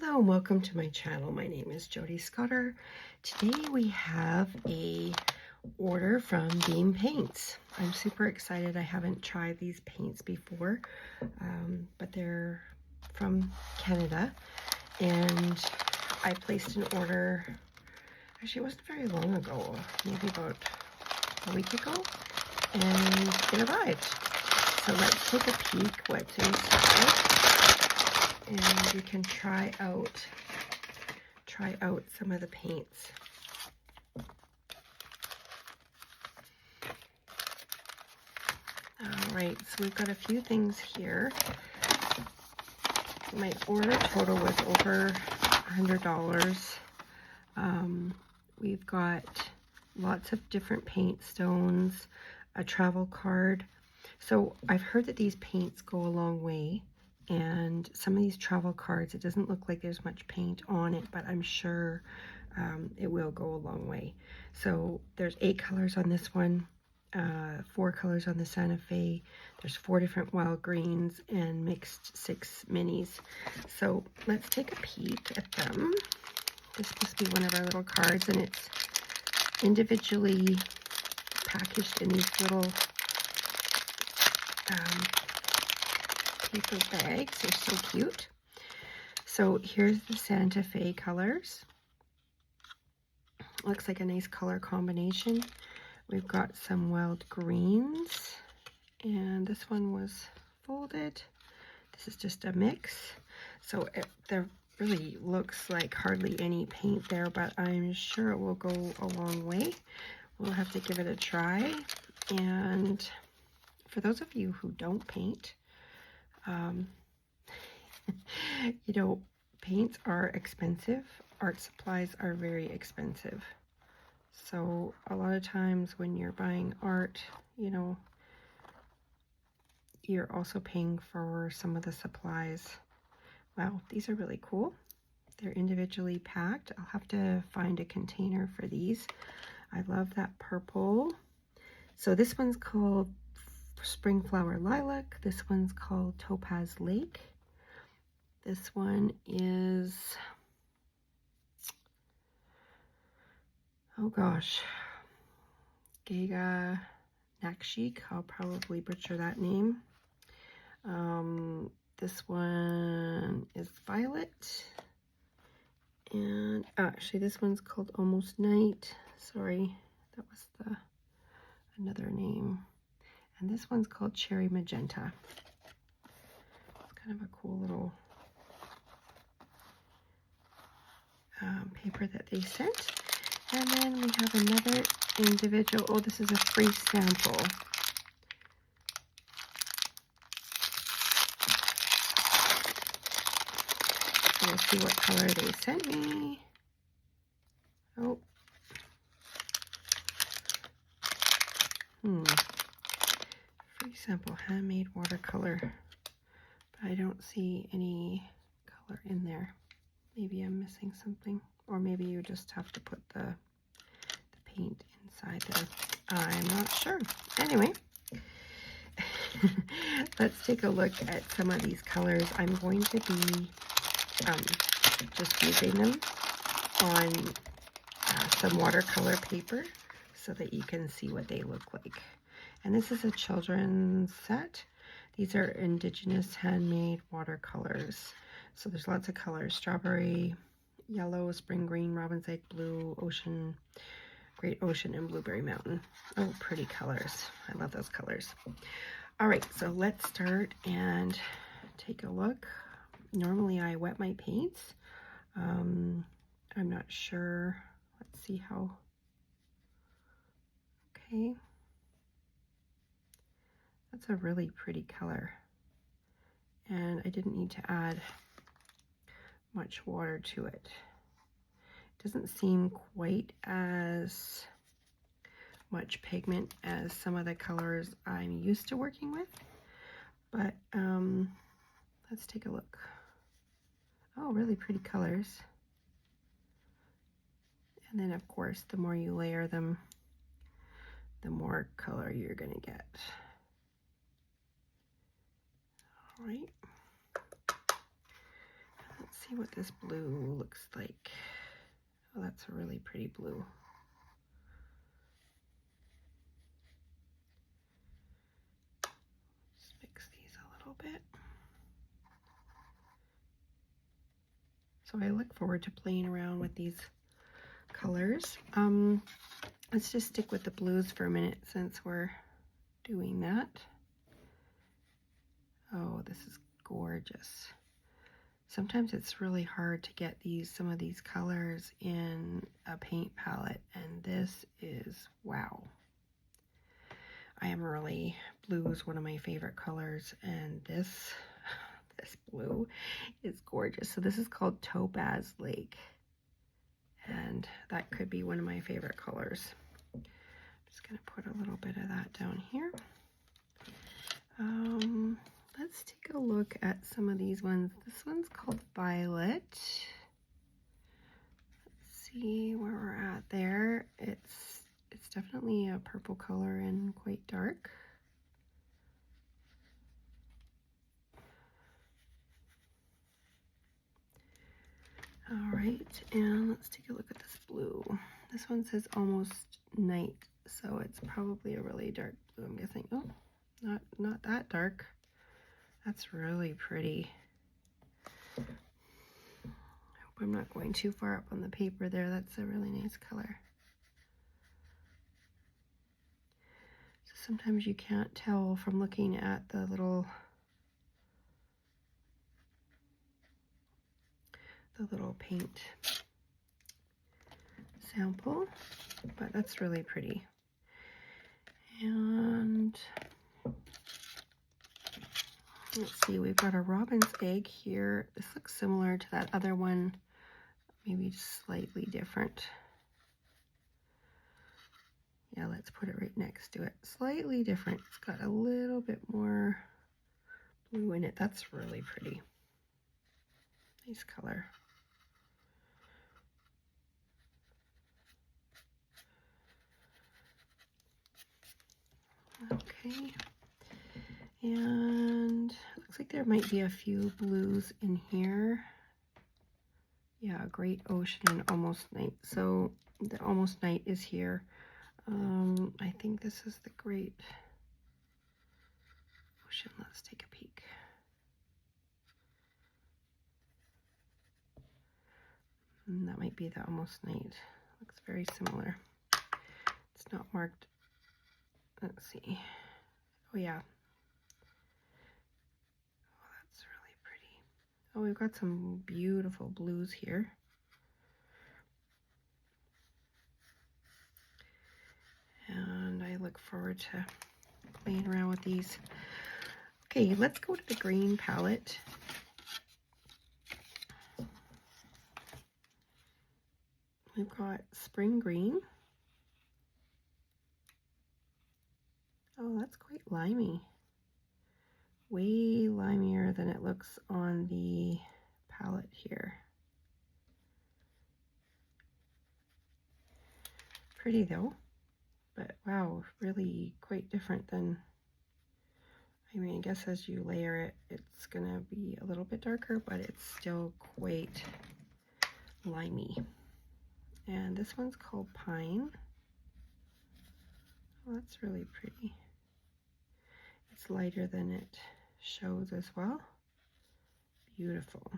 Hello and welcome to my channel. My name is Jody Scudder. Today we have a order from Beam Paints. I'm super excited. I haven't tried these paints before, but they're from Canada, and I placed an order. Actually, it wasn't very long ago, maybe about a week ago, and it arrived. So let's take a peek what's inside. And you can try out some of the paints. All right, so we've got a few things here. My order total was over $100. We've got lots of different paint stones, a travel card. So I've heard that these paints go a long way. And some of these travel cards, it doesn't look like there's much paint on it, but I'm sure it will go a long way. So there's 8 colors on this one, 4 colors on the Santa Fe. There's 4 different wild greens and mixed 6 minis. So let's take a peek at them. This must be one of our little cards, and it's individually packaged in these little paper bags. They're so cute. So here's the Santa Fe colors. Looks like a nice color combination. We've got some wild greens, and this one was folded. This is just a mix. So there really looks like hardly any paint there, but I'm sure it will go a long way. We'll have to give it a try. And for those of you who don't paint, you know, paints are expensive. Art supplies are very expensive. So a lot of times when you're buying art, you know, you're also paying for some of the supplies. Wow, these are really cool. They're individually packed. I'll have to find a container for these. I love that purple. So this one's called Spring Flower Lilac. This one's called Topaz Lake. This one is, oh gosh, Gaga Nakshik. I'll probably butcher that name. This one is Violet. And actually this one's called Almost Night. Sorry, that was another name. And this one's called Cherry Magenta. It's kind of a cool little paper that they sent. And then we have another individual. Oh, this is a free sample. So we'll see what color they sent me. Oh. Free sample, handmade watercolor. But I don't see any color in there. Maybe I'm missing something. Or maybe you just have to put the paint inside there. I'm not sure. Anyway, let's take a look at some of these colors. I'm going to be just using them on some watercolor paper so that you can see what they look like. And this is a children's set. These are indigenous handmade watercolors. So there's lots of colors: strawberry, yellow, spring green, robin's egg blue, ocean, great ocean, and blueberry mountain. Oh, pretty colors. I love those colors. All right, so let's start and take a look. Normally I wet my paints. I'm not sure. Let's see how. Okay. That's a really pretty color. And I didn't need to add much water to it. It doesn't seem quite as much pigment as some of the colors I'm used to working with, but let's take a look. Oh, really pretty colors. And then of course, the more you layer them, the more color you're gonna get. All right. see what this blue looks like. Oh, that's a really pretty blue. Just mix these a little bit. So I look forward to playing around with these colors. Let's just stick with the blues for a minute since we're doing that. Oh, this is gorgeous. Sometimes it's really hard to get some of these colors in a paint palette, and this is wow. Blue is one of my favorite colors, and this blue is gorgeous. So this is called Topaz Lake, and that could be one of my favorite colors. I'm just gonna put a little bit of that down here. Let's take a look at some of these ones. This one's called Violet. Let's see where we're at there. It's definitely a purple color and quite dark. All right, and let's take a look at this blue. This one says Almost Night, so it's probably a really dark blue, I'm guessing. Oh, not that dark. That's really pretty. I hope I'm not going too far up on the paper there. That's a really nice color. So sometimes you can't tell from looking at the little paint sample, but that's really pretty. And let's see, we've got a robin's egg here. This looks similar to that other one, maybe just slightly different. Yeah, let's put it right next to it. Slightly different. It's got a little bit more blue in it. That's really pretty. Nice color. Okay. And looks like there might be a few blues in here. Yeah, Great Ocean and Almost Night. So the Almost Night is here. I think this is the Great Ocean. Let's take a peek. And that might be the Almost Night. Looks very similar. It's not marked. Let's see. Oh yeah. Oh, that's really pretty. Oh, we've got some beautiful blues here. And I look forward to playing around with these. Okay, let's go to the green palette. We've got Spring Green. Oh, that's quite limey. Way limier than it looks on the palette here. Pretty though, but wow, really quite different than, I mean, I guess as you layer it, it's gonna be a little bit darker, but it's still quite limey. And this one's called Pine. Oh, that's really pretty. It's lighter than it shows as well. Beautiful.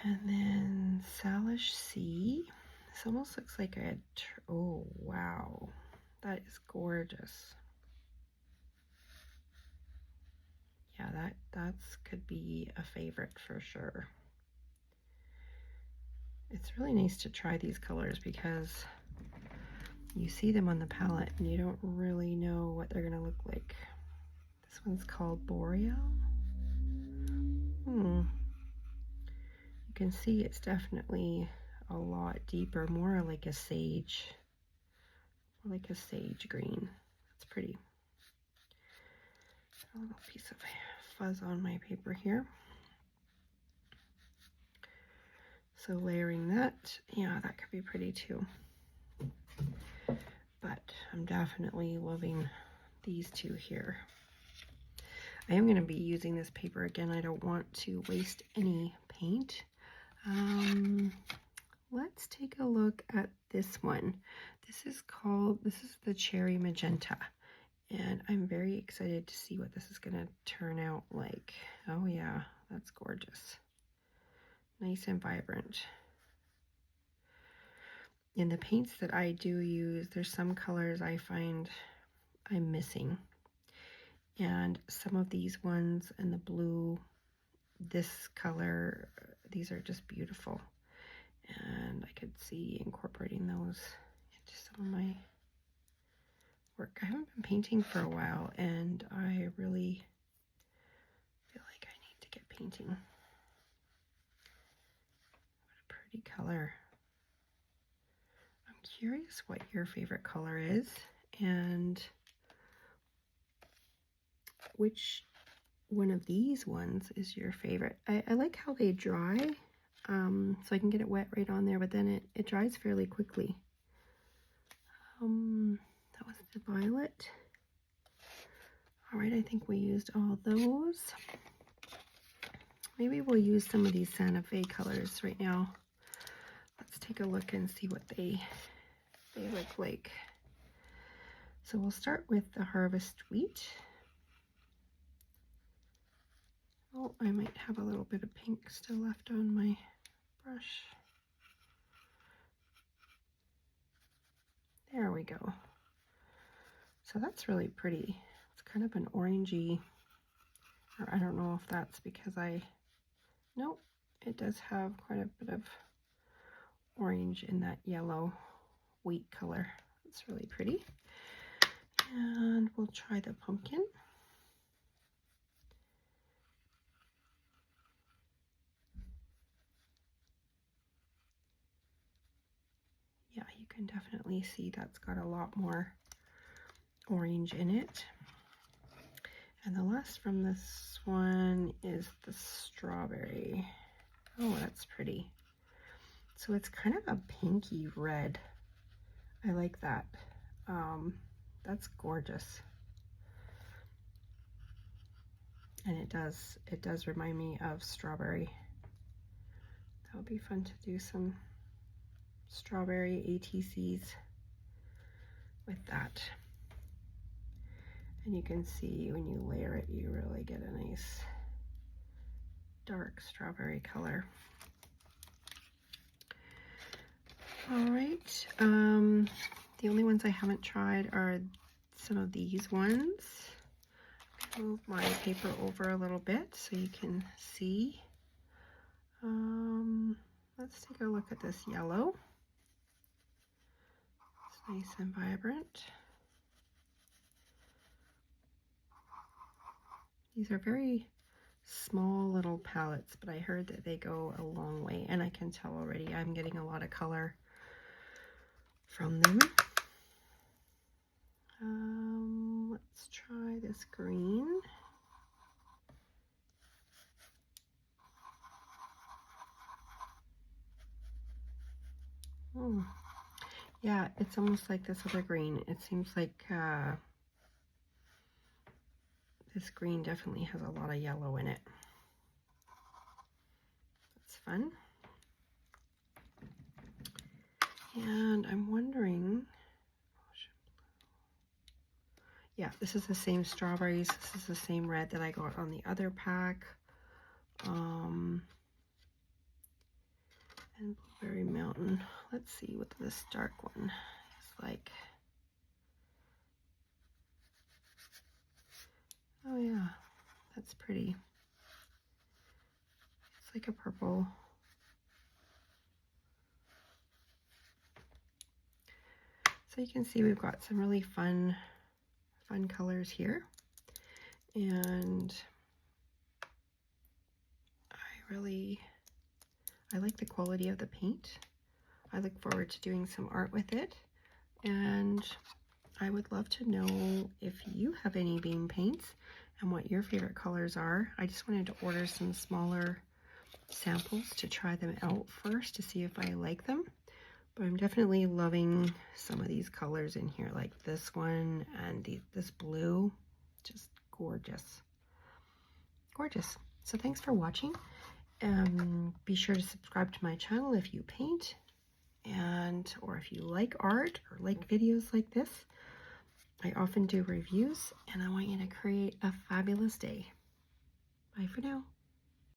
And then Salish Sea. This almost looks like oh wow, that is gorgeous. Yeah, that's could be a favorite for sure. It's really nice to try these colors because you see them on the palette and you don't really know what they're gonna look like. This one's called Boreal. You can see it's definitely a lot deeper, more like a sage green. That's pretty. A little piece of fuzz on my paper here. So layering that, yeah, that could be pretty too. But I'm definitely loving these two here. I am going to be using this paper again. I don't want to waste any paint. Let's take a look at this one. This is the Cherry Magenta. And I'm very excited to see what this is going to turn out like. Oh yeah, that's gorgeous. Nice and vibrant. In the paints that I do use, there's some colors I find I'm missing. And some of these ones in the blue, this color, these are just beautiful. And I could see incorporating those into some of my work. I haven't been painting for a while, and I really feel like I need to get painting. What a pretty color. I'm curious what your favorite color is and which one of these ones is your favorite. I like how they dry, so I can get it wet right on there, but then it dries fairly quickly. That was the violet. All right, I think we used all those. Maybe we'll use some of these Santa Fe colors right now. Let's take a look and see what they look like. So we'll start with the Harvest Wheat. Oh, I might have a little bit of pink still left on my brush. There we go. So that's really pretty. It's kind of an orangey, or I don't know if that's because nope, it does have quite a bit of orange in that yellow wheat color. It's really pretty. And we'll try the pumpkin. Yeah, you can definitely see that's got a lot more orange in it. And the last from this one is the strawberry. Oh, that's pretty. So it's kind of a pinky red. I like that. That's gorgeous. And it does remind me of strawberry. That would be fun to do some strawberry ATCs with that. And you can see when you layer it, you really get a nice dark strawberry color. All right, the only ones I haven't tried are some of these ones. Move my paper over a little bit so you can see. Let's take a look at this yellow. It's nice and vibrant. These are very small little palettes, but I heard that they go a long way, and I can tell already I'm getting a lot of color from them. Let's try this green. Oh, yeah, it's almost like this other green. It seems like this green definitely has a lot of yellow in it. That's fun. And I'm wondering, yeah, this is the same strawberries. This is the same red that I got on the other pack. And Blueberry Mountain. Let's see what this dark one is like. Oh yeah, that's pretty. It's like a purple. So you can see we've got some really fun colors here. And I like the quality of the paint. I look forward to doing some art with it. And I would love to know if you have any bean paints and what your favorite colors are. I just wanted to order some smaller samples to try them out first to see if I like them. But I'm definitely loving some of these colors in here, like this one and this blue. Just gorgeous. gorgeous. So thanks for watching. Be sure to subscribe to my channel if you paint, or if you like art or like videos like this. I often do reviews, and I want you to create a fabulous day. Bye for now.